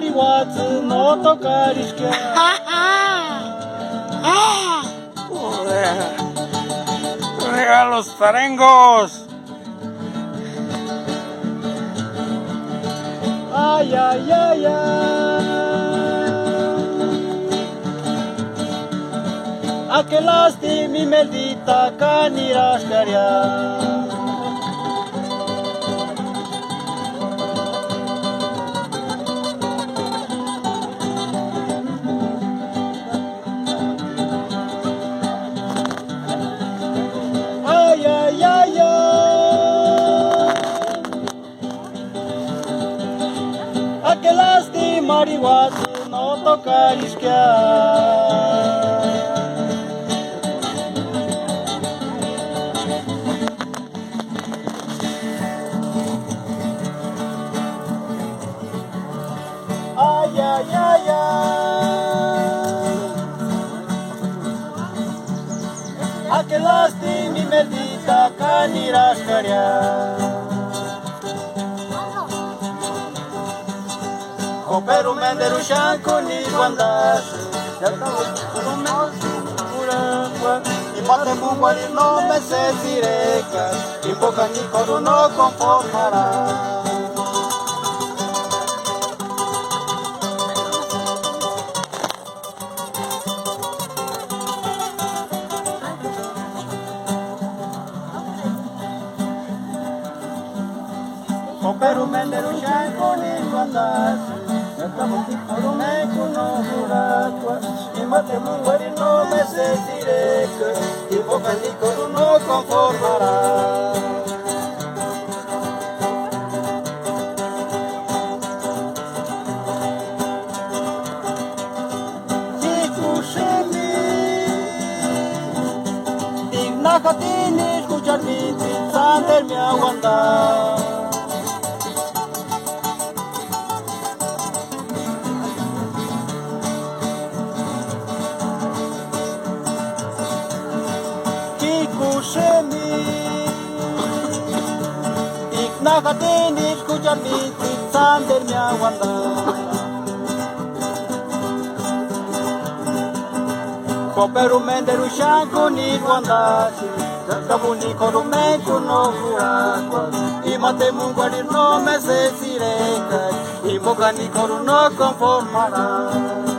marihuana no tocares que ¡Arriba los tarengos! ay ay ay ay a que lastimi maldita canirascaria. Ay, ay, ay, ay. A que lastima marihuana no tocar isquear. Ay, ay, ay, ay. A que lastimi maldita canirascaria. Pero mender o chanco ni guandas. E bate munguari no me se direca. E boca ni coro no conformará. Pero mender o chanco ni guandas. Oro me conozco y mate munguari no me se direca y boca ni coro no conformará. Escuche-me, digna catini escuchar-me, saber-me aguantar. Escuche-me, digna catini escuchar-me, saber-me aguantar. Pero mender o chanco ni guandasse, Cabo ni coro me conoco e mate munguari no me se sireca, e boca ni coro no conformará.